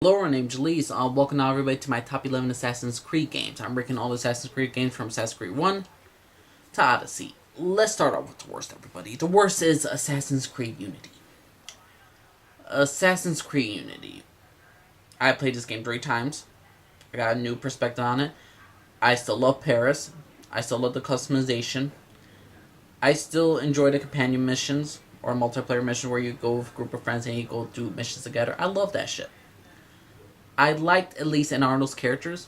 Hello, my name's Jalise. Welcome now everybody to my top 11 Assassin's Creed games. I'm ranking all the Assassin's Creed games from Assassin's Creed 1 to Odyssey. Let's start off with the worst, everybody. The worst is Assassin's Creed Unity. Assassin's Creed Unity. I played this game 3 times. I got a new perspective on it. I still love Paris. I still love the customization. I still enjoy the companion missions or multiplayer missions where you go with a group of friends and you go do missions together. I love that shit. I liked Elise and Arnold's characters,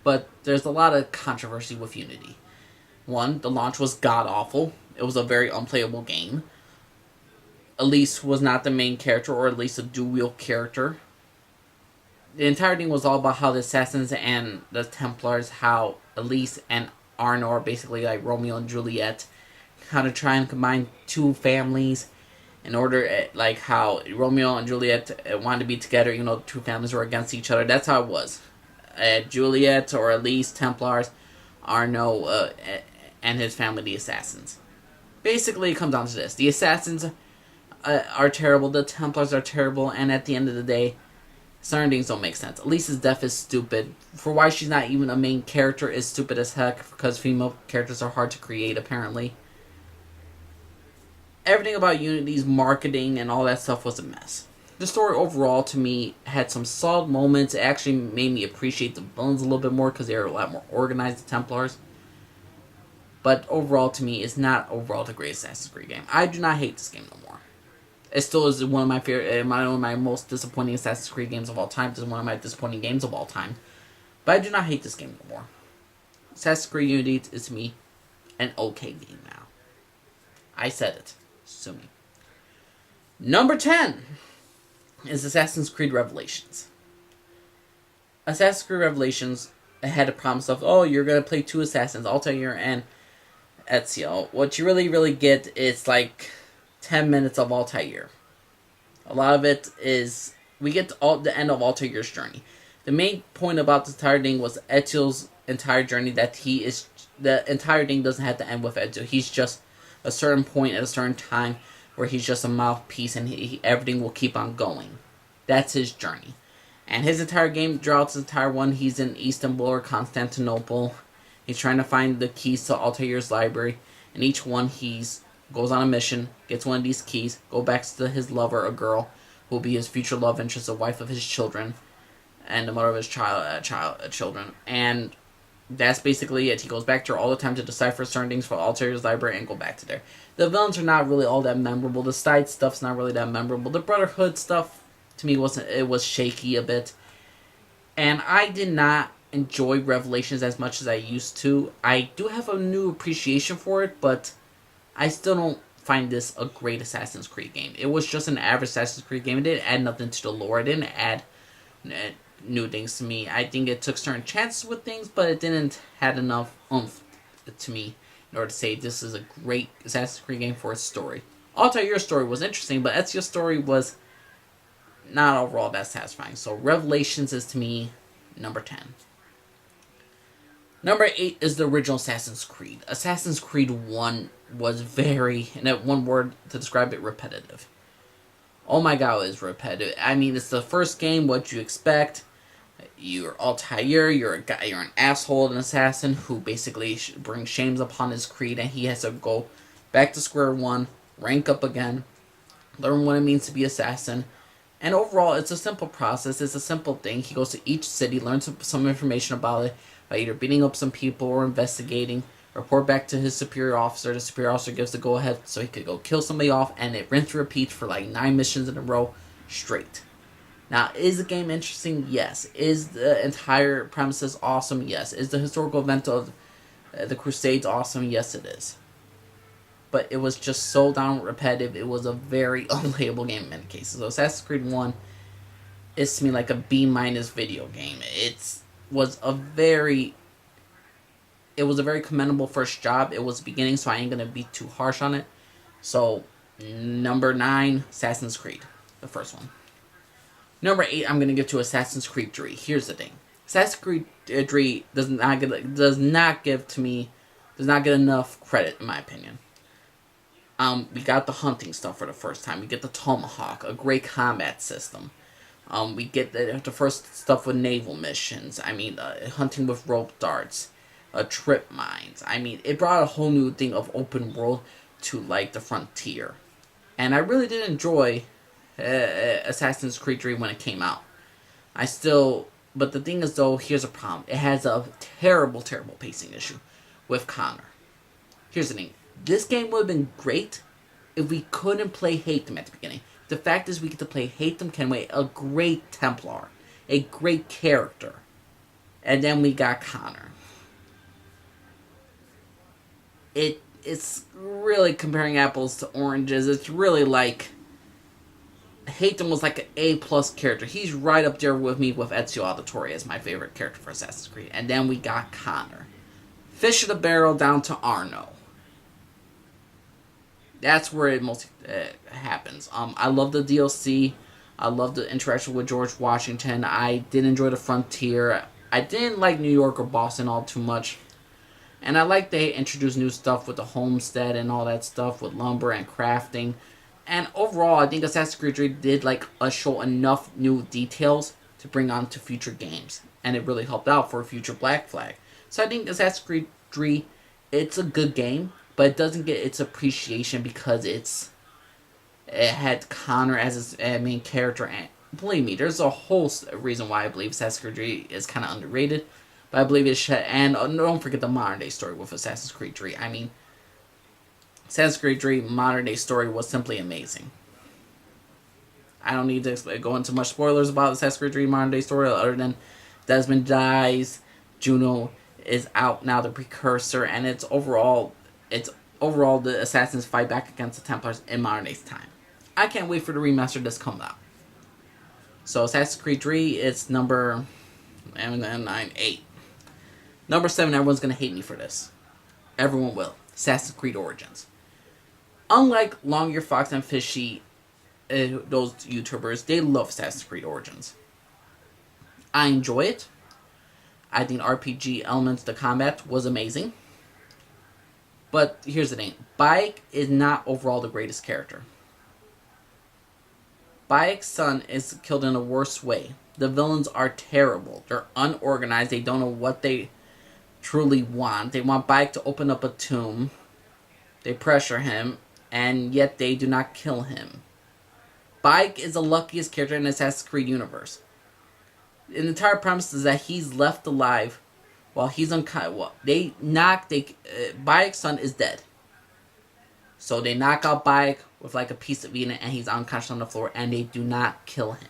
but there's a lot of controversy with Unity. One, the launch was god-awful. It was a very unplayable game. Elise was not the main character, or at least a dual character. The entire thing was all about how the Assassins and the Templars, how Elise and Arno are basically like Romeo and Juliet, how to try and combine two families in order, like how Romeo and Juliet wanted to be together, you know, two families were against each other. That's how it was. Juliet or Elise, Templars, Arno, and his family, the Assassins. Basically, it comes down to this. The Assassins are terrible, the Templars are terrible, and at the end of the day, certain things don't make sense. Elise's death is stupid. For why she's not even a main character is stupid as heck, because female characters are hard to create, apparently. Everything about Unity's marketing and all that stuff was a mess. The story overall, to me, had some solid moments. It actually made me appreciate the villains a little bit more because they were a lot more organized, the Templars. But overall, to me, it's not overall the greatest Assassin's Creed game. I do not hate this game no more. It still is one of my favorite, one of my most disappointing Assassin's Creed games of all time. It's one of my disappointing games of all time. But I do not hate this game no more. Assassin's Creed Unity is, to me, an okay game now. I said it. Sue me. Number 10 is Assassin's Creed Revelations. Assassin's Creed Revelations had a promise of, oh, you're going to play 2 Assassins, Altair and Ezio. What you really get is like 10 minutes of Altair. A lot of it is, we get to the end of Altair's journey. The main point about this entire thing was Ezio's entire journey, that the entire thing doesn't have to end with Ezio. He's just a certain point at a certain time where he's just a mouthpiece and everything will keep on going. That's his journey. And his entire game, throughout his entire one, he's in Istanbul or Constantinople. He's trying to find the keys to Altair's library. And each one, goes on a mission, gets one of these keys, go back to his lover, a girl, who will be his future love interest, the wife of his children, and the mother of his children. And that's basically it. He goes back to her all the time to decipher certain things for Altair's library and go back to there. The villains are not really all that memorable. The side stuff's not really that memorable. The Brotherhood stuff, to me, was shaky a bit. And I did not enjoy Revelations as much as I used to. I do have a new appreciation for it, but I still don't find this a great Assassin's Creed game. It was just an average Assassin's Creed game. It didn't add nothing to the lore. It didn't add new things to me. I think it took certain chances with things, but it didn't have enough oomph to me in order to say this is a great Assassin's Creed game for its story. Altair's story was interesting, but Ezio's story was not overall that satisfying. So Revelations is, to me, number 10. Number 8 is the original Assassin's Creed. Assassin's Creed 1 was very, in that one word to describe it, repetitive. Oh my god, it was repetitive. I mean, it's the first game, what you expect. You're Altair, you're an asshole, an assassin who basically brings shames upon his creed, and he has to go back to square one, rank up again, learn what it means to be assassin. And overall, it's a simple process, it's a simple thing. He goes to each city, learns some information about it, by either beating up some people or investigating, report back to his superior officer. The superior officer gives the go-ahead so he could go kill somebody off, and it rinse and repeat for like 9 missions in a row straight. Now, is the game interesting? Yes. Is the entire premises awesome? Yes. Is the historical event of the Crusades awesome? Yes, it is. But it was just so down repetitive. It was a very unplayable game in many cases. So Assassin's Creed 1 is, to me, like a B- video game. It was a very commendable first job. It was the beginning, so I ain't going to be too harsh on it. So, number 9, Assassin's Creed. The first one. Number 8, I'm going to give to Assassin's Creed 3. Here's the thing. Assassin's Creed 3 does not get enough credit, in my opinion. We got the hunting stuff for the first time. We get the tomahawk, a great combat system. We get the first stuff with naval missions. I mean, hunting with rope darts, trip mines. I mean, it brought a whole new thing of open world to like the frontier, and I really did enjoy Assassin's Creed 3 when it came out. I still, but the thing is though, here's a problem. It has a terrible, terrible pacing issue with Connor. Here's the thing. This game would have been great if we couldn't play Haytham at the beginning. The fact is we get to play Haytham Kenway, a great Templar, a great character. And then we got Connor. It's really comparing apples to oranges. It's really like Haytham was like an A+ character. He's right up there with me with Ezio Auditore as my favorite character for Assassin's Creed. And then we got Connor. Fish of the barrel down to Arno. That's where it most happens. I love the DLC. I love the interaction with George Washington. I did enjoy the Frontier. I didn't like New York or Boston all too much. And I like they introduced new stuff with the homestead and all that stuff with lumber and crafting. And overall, I think Assassin's Creed 3 did like show enough new details to bring on to future games. And it really helped out for future Black Flag. So I think Assassin's Creed 3, it's a good game. But it doesn't get its appreciation because it had Connor as its main character. And believe me, there's a whole reason why I believe Assassin's Creed 3 is kind of underrated. But I believe it should. And don't forget the modern day story with Assassin's Creed 3. I mean, Assassin's Creed 3 modern day story was simply amazing. I don't need to go into much spoilers about Assassin's Creed 3 modern day story other than Desmond dies, Juno is out now, the precursor, and it's overall the assassins fight back against the Templars in modern day time. I can't wait for the remaster that's coming out. So Assassin's Creed 3, it's number 8. Number 7, everyone's gonna hate me for this. Everyone will. Assassin's Creed Origins. Unlike Longyear Fox and Fishy, those YouTubers, they love Assassin's Creed Origins. I enjoy it. I think RPG elements, the combat was amazing. But here's the thing. Bayek is not overall the greatest character. Bayek's son is killed in a worse way. The villains are terrible. They're unorganized. They don't know what they truly want. They want Bayek to open up a tomb. They pressure him, and yet they do not kill him. Bayek is the luckiest character in the Assassin's Creed universe. The entire premise is that he's left alive while he's unconscious. Bayek's son is dead. So they knock out Bayek with like a piece of Eden and he's unconscious on the floor and they do not kill him.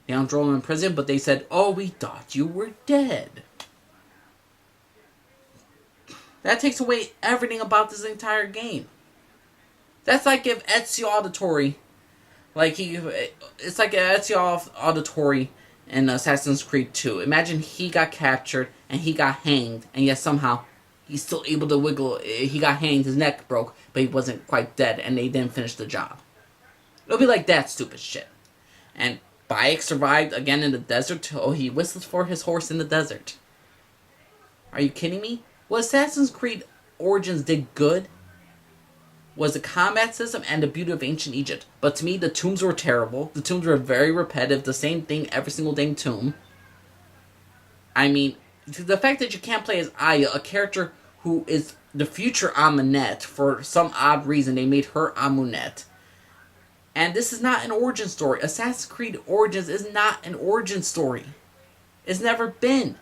They don't throw him in prison, but they said, "Oh, we thought you were dead." That takes away everything about this entire game. That's like if Ezio Auditore, it's like Ezio Auditore in Assassin's Creed 2. Imagine he got captured and he got hanged, and yet somehow he's still able to wiggle. He got hanged, his neck broke, but he wasn't quite dead, and they didn't finish the job. It'll be like that stupid shit. And Bayek survived again in the desert. Oh, he whistles for his horse in the desert. Are you kidding me? What Assassin's Creed Origins did good was the combat system and the beauty of ancient Egypt. But to me, the tombs were terrible. The tombs were very repetitive. The same thing every single dang tomb. I mean, the fact that you can't play as Aya, a character who is the future Amunet, for some odd reason they made her Amunet. And this is not an origin story. Assassin's Creed Origins is not an origin story. It's never been.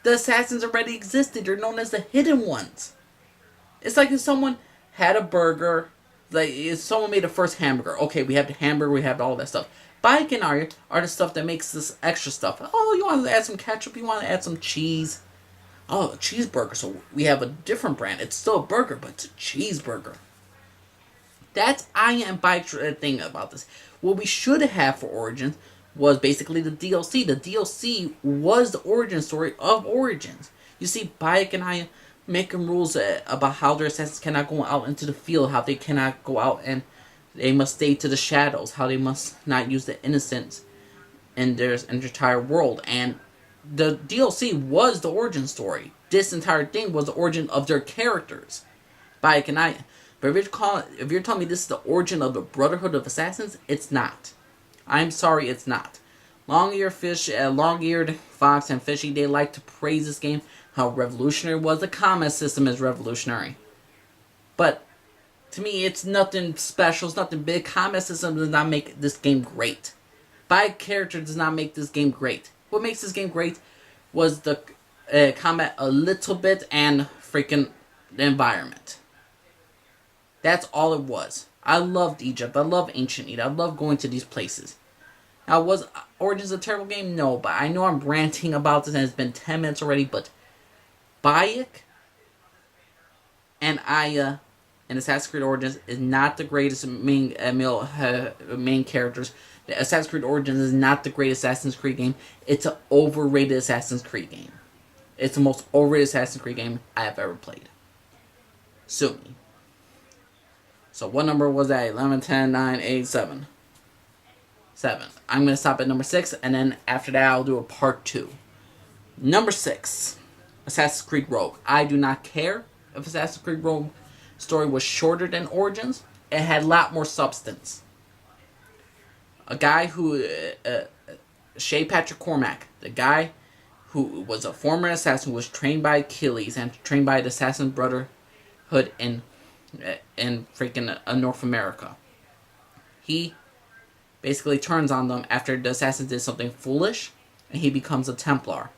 The assassins already existed. They're known as the Hidden Ones. It's like if someone had a burger, like if someone made a first hamburger. Okay, we have the hamburger, we have all that stuff. Bayek and Arya are the stuff that makes this extra stuff. Oh, you want to add some ketchup? You want to add some cheese? Oh, a cheeseburger. So we have a different brand. It's still a burger, but it's a cheeseburger. That's Aya and Bayek's thing about this. What we should have for Origins was basically the DLC. The DLC was the origin story of Origins. You see Bayek and Aya making rules about how their assassins cannot go out into the field, how they cannot go out and they must stay to the shadows, how they must not use the innocents in their entire world. And the DLC was the origin story. This entire thing was the origin of their characters, Bayek and Aya. But if you're telling me this is the origin of the Brotherhood of Assassins, it's not. I'm sorry, it's not. Long-eared Fox and Fishy, they like to praise this game, how revolutionary it was. The combat system is revolutionary. But to me, it's nothing special. It's nothing big. Combat system does not make this game great. By character does not make this game great. What makes this game great was the combat a little bit and freaking the environment. That's all it was. I loved Egypt. I love Ancient Egypt. I love going to these places. Now, was Origins a terrible game? No, but I know I'm ranting about this and it's been 10 minutes already, but Bayek and Aya in Assassin's Creed Origins is not the greatest main characters. The Assassin's Creed Origins is not the great Assassin's Creed game. It's an overrated Assassin's Creed game. It's the most overrated Assassin's Creed game I have ever played. Sue me. So what number was that? 11, 10, 9, 8, 7. 7. I'm going to stop at number 6, and then after that I'll do a part 2. Number 6. Assassin's Creed Rogue. I do not care if Assassin's Creed Rogue story was shorter than Origins. It had a lot more substance. A guy who... Shay Patrick Cormac. The guy who was a former assassin, was trained by Achilles and trained by the Assassin Brotherhood in freaking North America. He basically turns on them after the assassins did something foolish, and he becomes a Templar.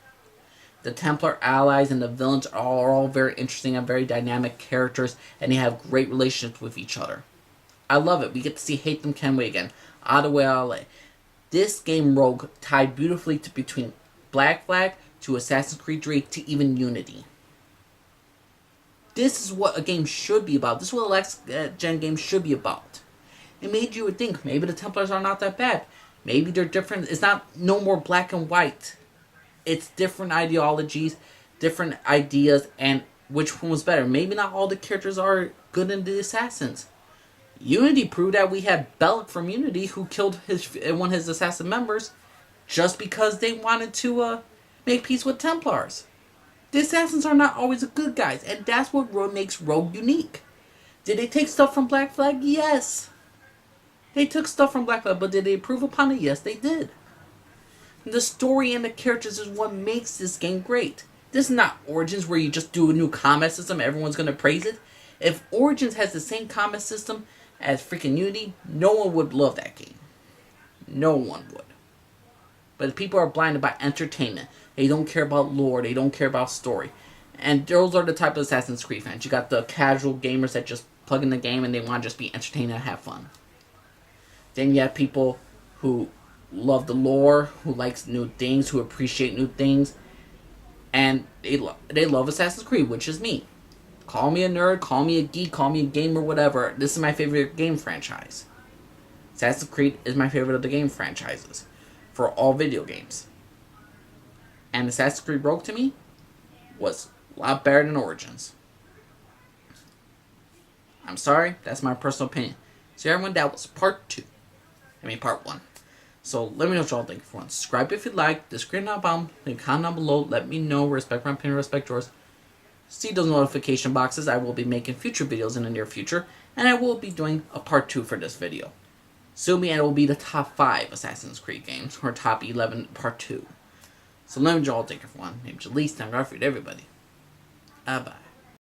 The Templar allies and the villains are all very interesting and very dynamic characters, and they have great relationships with each other. I love it. We get to see Haytham Kenway again. Ottaway LA. This game Rogue tied beautifully between Black Flag to Assassin's Creed 3 to even Unity. This is what a game should be about. This is what a next-gen game should be about. It made you think maybe the Templars are not that bad. Maybe they're different. It's not no more black and white. It's different ideologies, different ideas, and which one was better. Maybe not all the characters are good in the Assassins. Unity proved that we had Bellic from Unity who killed one of his assassin members just because they wanted to make peace with Templars. The Assassins are not always the good guys, and that's what makes Rogue unique. Did they take stuff from Black Flag? Yes. They took stuff from Black Flag, but did they improve upon it? Yes, they did. The story and the characters is what makes this game great. This is not Origins where you just do a new combat system, everyone's going to praise it. If Origins has the same combat system as freaking Unity, no one would love that game. No one would. But people are blinded by entertainment. They don't care about lore. They don't care about story. And those are the type of Assassin's Creed fans. You got the casual gamers that just plug in the game and they want to just be entertained and have fun. Then you have people who love the lore, who likes new things, who appreciate new things. And they love Assassin's Creed, which is me. Call me a nerd, call me a geek, call me a gamer, whatever. This is my favorite game franchise. Assassin's Creed is my favorite of the game franchises for all video games. And Assassin's Creed Rogue to me was a lot better than Origins. I'm sorry, that's my personal opinion. So everyone, that was part 1. So let me know what y'all think. If you want, subscribe if you like. The screen down bottom, leave a comment down below. Let me know. Respect my opinion, respect yours. See those notification boxes. I will be making future videos in the near future. And I will be doing a part 2 for this video. Sue me, and it will be the top 5 Assassin's Creed games. Or top 11 part 2. So let me know what y'all think, everyone. My name's Jalise. I'm Garfield, everybody. Bye.